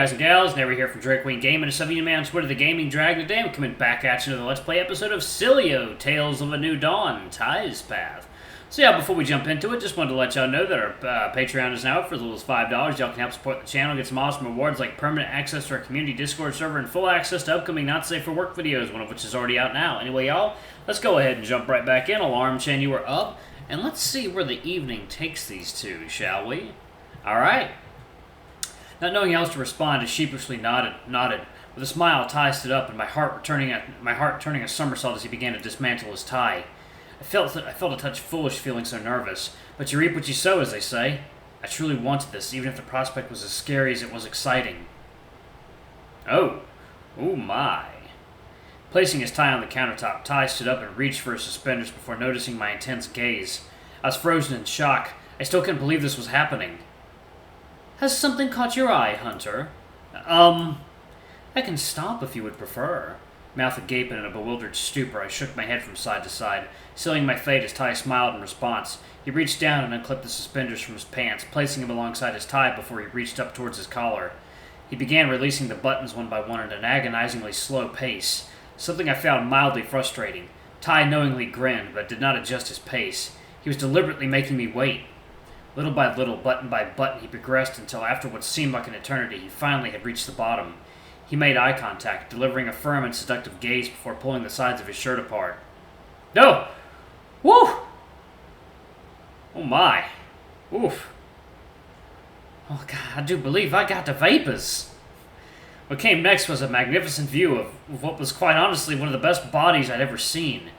guys and gals, Never here from Drake Wayne Gaming, and Savina Man on Twitter, the Gaming Dragon. Today I'm coming back at you with a Let's Play episode of Sileo, Tales of a New Dawn, Tai's Path. So yeah, before we jump into it, just wanted to let y'all know that our Patreon is now up for as little as $5. Y'all can help support the channel, get some awesome rewards like permanent access to our community Discord server and full access to upcoming Not Safe for Work videos, one of which is already out now. Anyway, y'all, let's go ahead and jump right back in. Alarm chain, you are up, and let's see where the evening takes these two, shall we? Alright. Not knowing how else to respond, I sheepishly nodded. With a smile, Tai stood up, and my heart turning a somersault as he began to dismantle his tie. I felt a touch foolish feeling so nervous, but you reap what you sow, as they say. I truly wanted this, even if the prospect was as scary as it was exciting. Oh my. Placing his tie on the countertop, Tai stood up and reached for his suspenders before noticing my intense gaze. I was frozen in shock. I still couldn't believe this was happening. Has something caught your eye, Hunter? I can stop if you would prefer. Mouth agape and in a bewildered stupor, I shook my head from side to side, sealing my fate as Tai smiled in response. He reached down and unclipped the suspenders from his pants, placing them alongside his tie before he reached up towards his collar. He began releasing the buttons one by one at an agonizingly slow pace, something I found mildly frustrating. Tai knowingly grinned, but did not adjust his pace. He was deliberately making me wait. Little by little, button by button, he progressed until after what seemed like an eternity, he finally had reached the bottom. He made eye contact, delivering a firm and seductive gaze before pulling the sides of his shirt apart. No! Woo! Oh my. Oof. Oh God, I do believe I got the vapors. What came next was a magnificent view of what was quite honestly one of the best bodies I'd ever seen.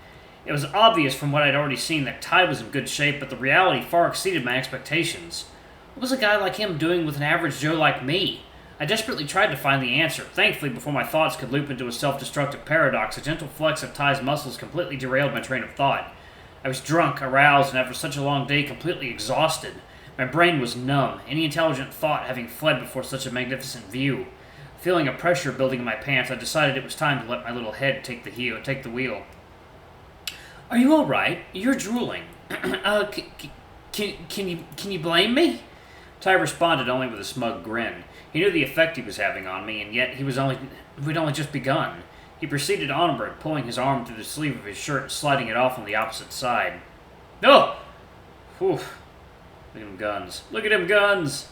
It was obvious from what I'd already seen that Tai was in good shape, but the reality far exceeded my expectations. What was a guy like him doing with an average Joe like me? I desperately tried to find the answer. Thankfully, before my thoughts could loop into a self-destructive paradox, a gentle flex of Tai's muscles completely derailed my train of thought. I was drunk, aroused, and after such a long day, completely exhausted. My brain was numb, any intelligent thought having fled before such a magnificent view. Feeling a pressure building in my pants, I decided it was time to let my little head take the wheel. Are you all right? You're drooling. Can you blame me? Tai responded only with a smug grin. He knew the effect he was having on me, and yet we'd only just begun. He proceeded onward, pulling his arm through the sleeve of his shirt and sliding it off on the opposite side. No! Whew. Look at them guns. Look at them guns!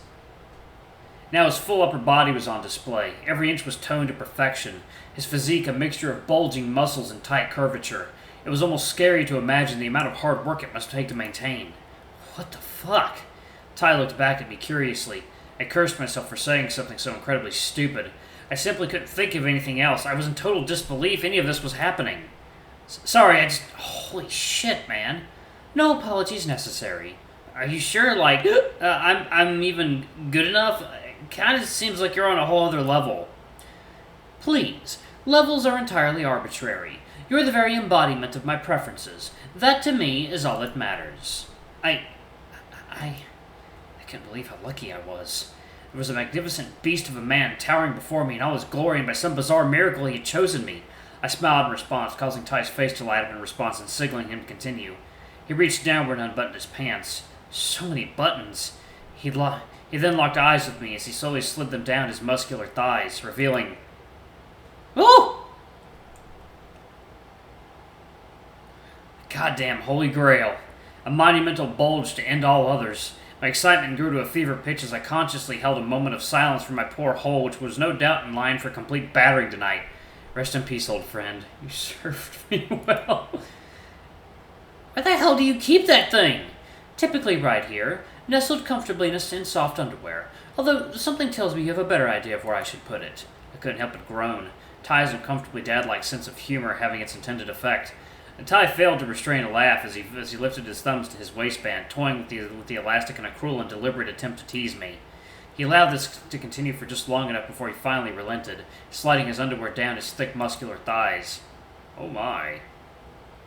Now his full upper body was on display. Every inch was toned to perfection. His physique a mixture of bulging muscles and tight curvature. It was almost scary to imagine the amount of hard work it must take to maintain. What the fuck? Tai looked back at me curiously. I cursed myself for saying something so incredibly stupid. I simply couldn't think of anything else. I was in total disbelief any of this was happening. Sorry, holy shit, man. No apologies necessary. Are you sure, like, I'm even good enough? It kind of seems like you're on a whole other level. Please, levels are entirely arbitrary. You're the very embodiment of my preferences. That, to me, is all that matters. I can't believe how lucky I was. There was a magnificent beast of a man towering before me in all his glory, and by some bizarre miracle he had chosen me. I smiled in response, causing Tai's face to light up in response and signaling him to continue. He reached downward and unbuttoned his pants. So many buttons. He then locked eyes with me as he slowly slid them down his muscular thighs, revealing... Oh! Goddamn holy grail. A monumental bulge to end all others. My excitement grew to a fever pitch as I consciously held a moment of silence for my poor hole, which was no doubt in line for complete battering tonight. Rest in peace, old friend. You served me well. Where the hell do you keep that thing? Typically right here, nestled comfortably in soft underwear, although something tells me you have a better idea of where I should put it. I couldn't help but groan, Tai's uncomfortably dad-like sense of humor having its intended effect. And Tai failed to restrain a laugh as he lifted his thumbs to his waistband, toying with the elastic in a cruel and deliberate attempt to tease me. He allowed this to continue for just long enough before he finally relented, sliding his underwear down his thick, muscular thighs. Oh my.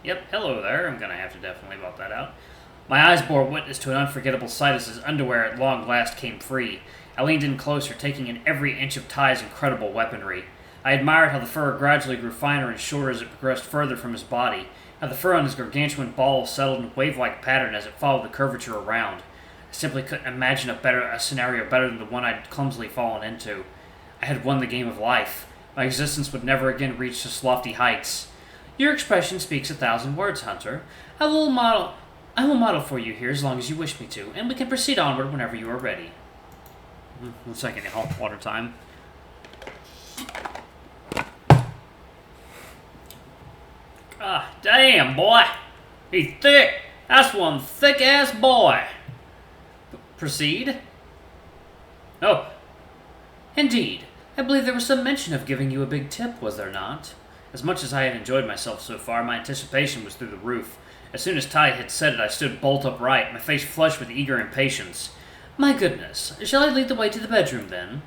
Yep, hello there. I'm gonna have to definitely belt that out. My eyes bore witness to an unforgettable sight as his underwear at long last came free. I leaned in closer, taking in every inch of Tai's incredible weaponry. I admired how the fur gradually grew finer and shorter as it progressed further from his body, how the fur on his gargantuan balls settled in a wave-like pattern as it followed the curvature around. I simply couldn't imagine a scenario better than the one I'd clumsily fallen into. I had won the game of life. My existence would never again reach such lofty heights. Your expression speaks 1,000 words, Hunter. I will model for you here as long as you wish me to, and we can proceed onward whenever you are ready. 1 second, y'all. Water time. Ah, damn, boy. He's thick. That's one thick-ass boy. Proceed? Oh, indeed. I believe there was some mention of giving you a big tip, was there not? As much as I had enjoyed myself so far, my anticipation was through the roof. As soon as Tai had said it, I stood bolt upright, my face flushed with eager impatience. My goodness, shall I lead the way to the bedroom, then?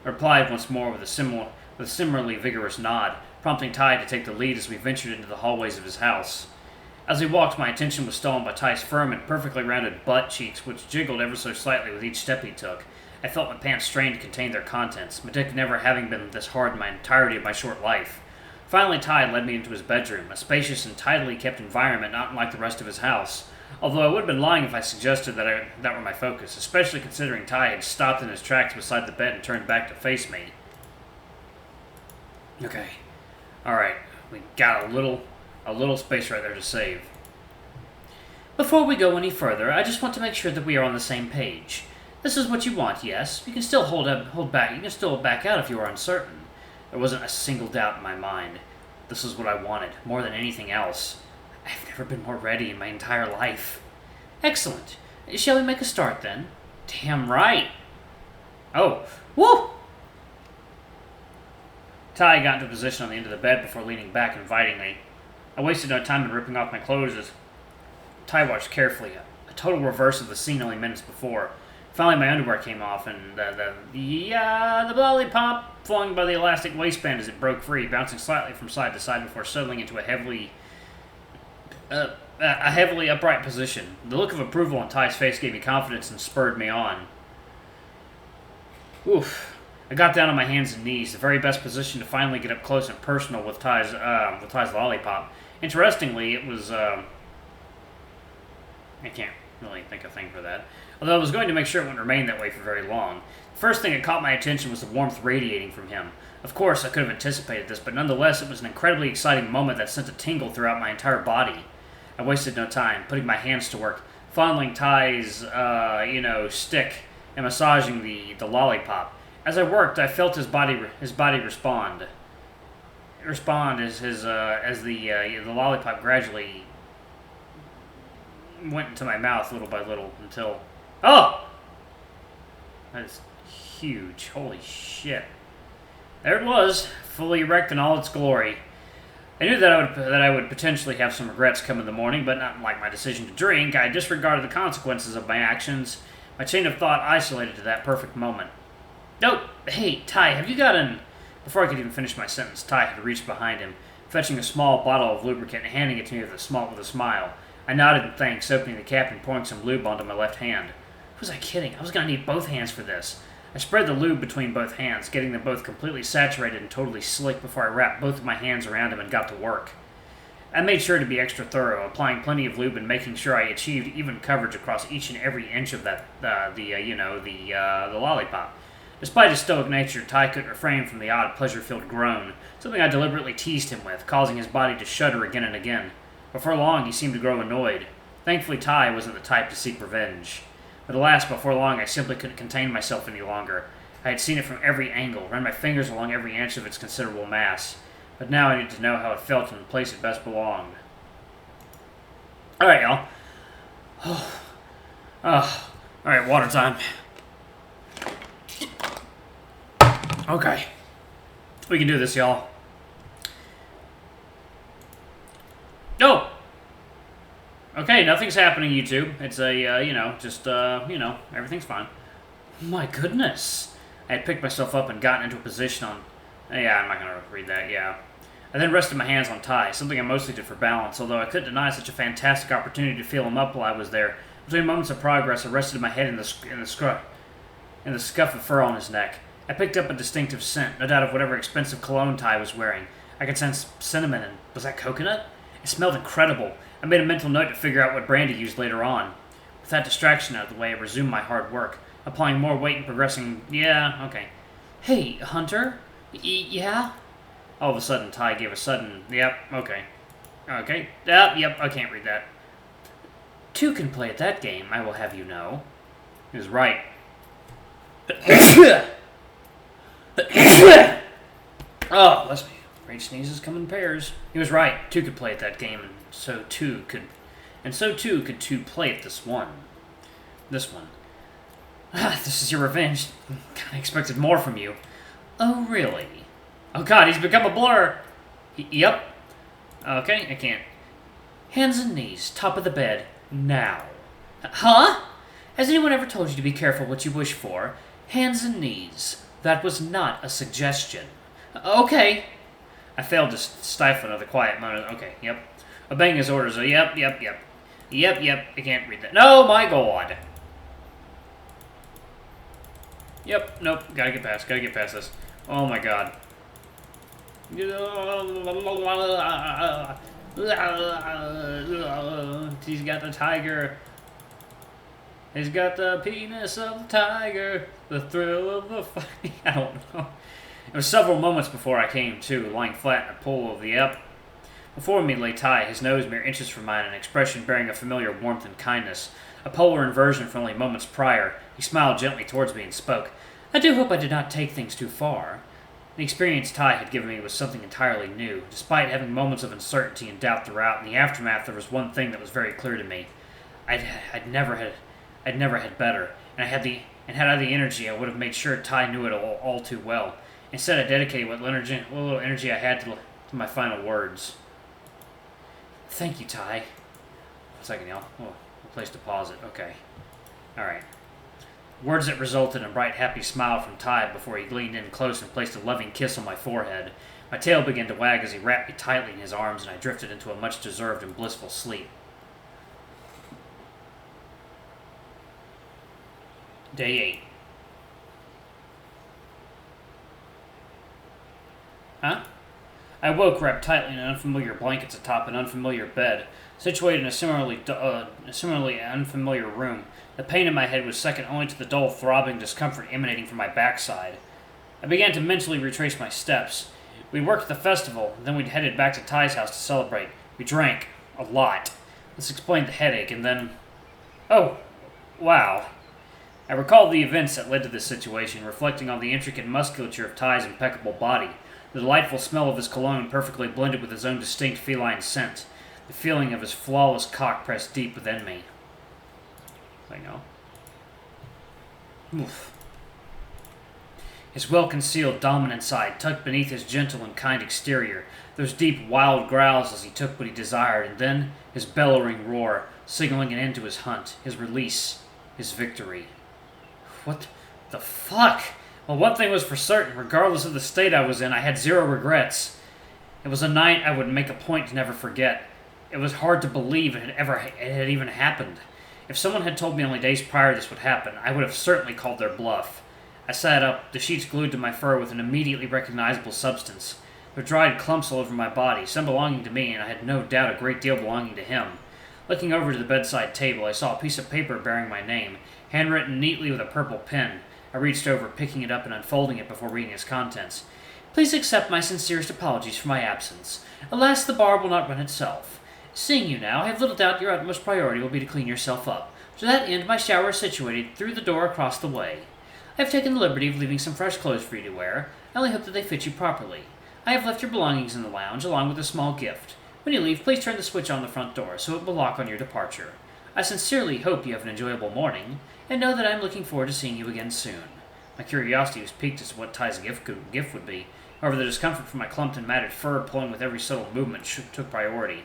I replied once more with a similarly vigorous nod, prompting Tai to take the lead as we ventured into the hallways of his house. As we walked, my attention was stolen by Tai's firm and perfectly rounded butt cheeks, which jiggled ever so slightly with each step he took. I felt my pants strain to contain their contents, my dick never having been this hard in my entirety of my short life. Finally, Tai led me into his bedroom, a spacious and tidily kept environment not unlike the rest of his house. Although I would have been lying if I suggested that were my focus, especially considering Tai had stopped in his tracks beside the bed and turned back to face me. Okay. Alright. We got a little space right there to save. Before we go any further, I just want to make sure that we are on the same page. This is what you want, yes? You can still hold back. You can still back out if you are uncertain. There wasn't a single doubt in my mind. This is what I wanted, more than anything else. I've never been more ready in my entire life. Excellent. Shall we make a start, then? Damn right. Oh. Woo! Tai got into position on the end of the bed before leaning back invitingly. I wasted no time in ripping off my clothes as Tai watched carefully, a total reverse of the scene only minutes before. Finally, my underwear came off, and the lollipop flung by the elastic waistband as it broke free, bouncing slightly from side to side before settling into a heavily upright position. The look of approval on Ty's face gave me confidence and spurred me on. Oof. I got down on my hands and knees, the very best position to finally get up close and personal with Ty's lollipop. Interestingly, it was, I can't really think of a thing for that. Although I was going to make sure it wouldn't remain that way for very long. The first thing that caught my attention was the warmth radiating from him. Of course, I could have anticipated this, but nonetheless, it was an incredibly exciting moment that sent a tingle throughout my entire body. I wasted no time, putting my hands to work, fondling Ty's, stick, and massaging the lollipop. As I worked, I felt his body respond. Respond as the lollipop gradually went into my mouth little by little until... Oh! That is huge. Holy shit. There it was, fully erect in all its glory. I knew that I would potentially have some regrets come in the morning, but not like my decision to drink. I disregarded the consequences of my actions, my chain of thought isolated to that perfect moment. Oh, hey, Tai, have you got an... Before I could even finish my sentence, Tai had reached behind him, fetching a small bottle of lubricant and handing it to me with a smile. I nodded in thanks, opening the cap and pouring some lube onto my left hand. Who was I kidding? I was going to need both hands for this. I spread the lube between both hands, getting them both completely saturated and totally slick before I wrapped both of my hands around him and got to work. I made sure to be extra thorough, applying plenty of lube and making sure I achieved even coverage across each and every inch of that, the lollipop. Despite his stoic nature, Tai couldn't refrain from the odd, pleasure-filled groan, something I deliberately teased him with, causing his body to shudder again and again. Before long, he seemed to grow annoyed. Thankfully, Tai wasn't the type to seek revenge. But alas, before long, I simply couldn't contain myself any longer. I had seen it from every angle, run my fingers along every inch of its considerable mass. But now I needed to know how it felt and the place it best belonged. Alright, y'all. Alright, water time. Okay. We can do this, y'all. No! Okay, nothing's happening, YouTube. It's a, everything's fine. My goodness. I had picked myself up and gotten into a position on... Yeah, I'm not going to read that, yeah. I then rested my hands on Tai, something I mostly did for balance, although I couldn't deny such a fantastic opportunity to feel him up while I was there. Between moments of progress, I rested my head in the scuff of fur on his neck. I picked up a distinctive scent, no doubt of whatever expensive cologne Tai was wearing. I could sense cinnamon and... was that coconut? It smelled incredible. I made a mental note to figure out what brand he used later on. With that distraction out of the way, I resumed my hard work, applying more weight and progressing... Yeah, okay. Hey, Hunter? Yeah? All of a sudden, Tai gave a sudden, yep, okay. Okay, yep, I can't read that. Two can play at that game, I will have you know. He was right. Oh, bless me. Great sneezes come in pairs. He was right. Two could play at that game, and so too could two play at this one. This one. This is your revenge. I expected more from you. Oh, really? Oh, God, he's become a blur. Yep. Okay, I can't. Hands and knees, top of the bed, now. Huh? Has anyone ever told you to be careful what you wish for? Hands and knees. That was not a suggestion. Okay. I failed to stifle another quiet moan. Okay, yep. Obeying his orders. Yep. Yep, I can't read that. No, my God. Yep, nope, gotta get past this. Oh my God. He's got the tiger. He's got the penis of the tiger. The thrill of the fight. I don't know. It was several moments before I came to, lying flat in a pool of the yep. Before me lay Tai, his nose mere inches from mine, an expression bearing a familiar warmth and kindness. A polar inversion from only moments prior. He smiled gently towards me and spoke. I do hope I did not take things too far. The experience Tai had given me was something entirely new. Despite having moments of uncertainty and doubt throughout, in the aftermath there was one thing that was very clear to me. I'd never had better, and had I the energy, I would have made sure Tai knew it all too well. Instead, I dedicated what little energy I had to my final words. Thank you, Tai. 1 second, y'all. Oh, a place to pause it. Okay. Alright. Words that resulted in a bright, happy smile from Tai before he leaned in close and placed a loving kiss on my forehead. My tail began to wag as he wrapped me tightly in his arms, and I drifted into a much-deserved and blissful sleep. Day 8. Huh? I woke wrapped tightly in unfamiliar blankets atop an unfamiliar bed, situated in a similarly unfamiliar room. The pain in my head was second only to the dull, throbbing discomfort emanating from my backside. I began to mentally retrace my steps. We'd worked at the festival, then we'd headed back to Ty's house to celebrate. We drank. A lot. This explained the headache, and then... Oh, wow. I recalled the events that led to this situation, reflecting on the intricate musculature of Ty's impeccable body, the delightful smell of his cologne perfectly blended with his own distinct feline scent, the feeling of his flawless cock pressed deep within me. I know. Oof. His well-concealed, dominant side tucked beneath his gentle and kind exterior, those deep, wild growls as he took what he desired, and then his bellowing roar, signaling an end to his hunt, his release, his victory. What the fuck? Well, one thing was for certain, regardless of the state I was in, I had zero regrets. It was a night I would make a point to never forget. It was hard to believe it had even happened. If someone had told me only days prior this would happen, I would have certainly called their bluff. I sat up, the sheets glued to my fur with an immediately recognizable substance. There were dried clumps all over my body, some belonging to me, and I had no doubt a great deal belonging to him. Looking over to the bedside table, I saw a piece of paper bearing my name, handwritten neatly with a purple pen. I reached over, picking it up and unfolding it before reading its contents. Please accept my sincerest apologies for my absence. Alas, the bar will not run itself. Seeing you now, I have little doubt your utmost priority will be to clean yourself up. To that end, my shower is situated through the door across the way. I have taken the liberty of leaving some fresh clothes for you to wear. I only hope that they fit you properly. I have left your belongings in the lounge, along with a small gift. When you leave, please turn the switch on the front door, so it will lock on your departure. I sincerely hope you have an enjoyable morning, and know that I am looking forward to seeing you again soon. My curiosity was piqued as to what Ty's gift would be. However, the discomfort from my clumped and matted fur pulling with every subtle movement took priority.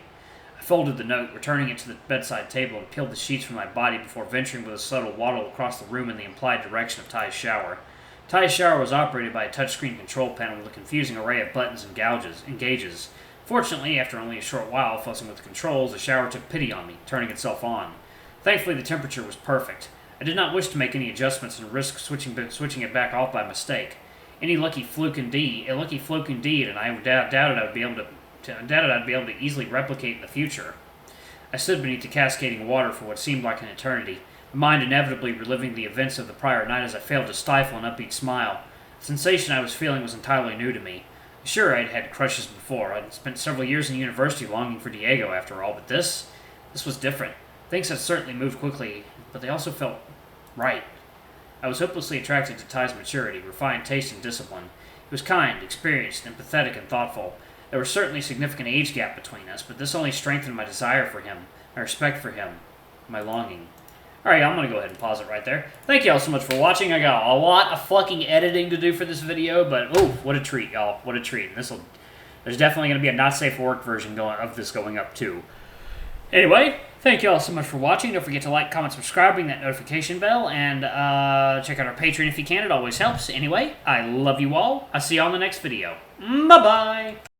I folded the note, returning it to the bedside table, and peeled the sheets from my body before venturing with a subtle waddle across the room in the implied direction of Ty's shower. Ty's shower was operated by a touchscreen control panel with a confusing array of buttons and gauges. Fortunately, after only a short while fussing with the controls, the shower took pity on me, turning itself on. Thankfully, the temperature was perfect. I did not wish to make any adjustments and risk switching it back off by mistake. A lucky fluke indeed, and I doubted I'd be able to easily replicate in the future. I stood beneath the cascading water for what seemed like an eternity, my mind inevitably reliving the events of the prior night as I failed to stifle an upbeat smile. The sensation I was feeling was entirely new to me. Sure, I'd had crushes before. I'd spent several years in university longing for Diego, after all, but this was different. Things had certainly moved quickly, but they also felt right. I was hopelessly attracted to Ty's maturity, refined taste, and discipline. He was kind, experienced, empathetic, and thoughtful. There was certainly a significant age gap between us, but this only strengthened my desire for him, my respect for him, my longing. Alright, I'm going to go ahead and pause it right there. Thank you all so much for watching. I got a lot of fucking editing to do for this video, but oh, what a treat, y'all. What a treat. And there's definitely going to be a not safe for work version of this going up, too. Anyway, thank you all so much for watching. Don't forget to like, comment, subscribe, ring that notification bell, and check out our Patreon if you can. It always helps. Anyway, I love you all. I'll see you on the next video. Bye-bye!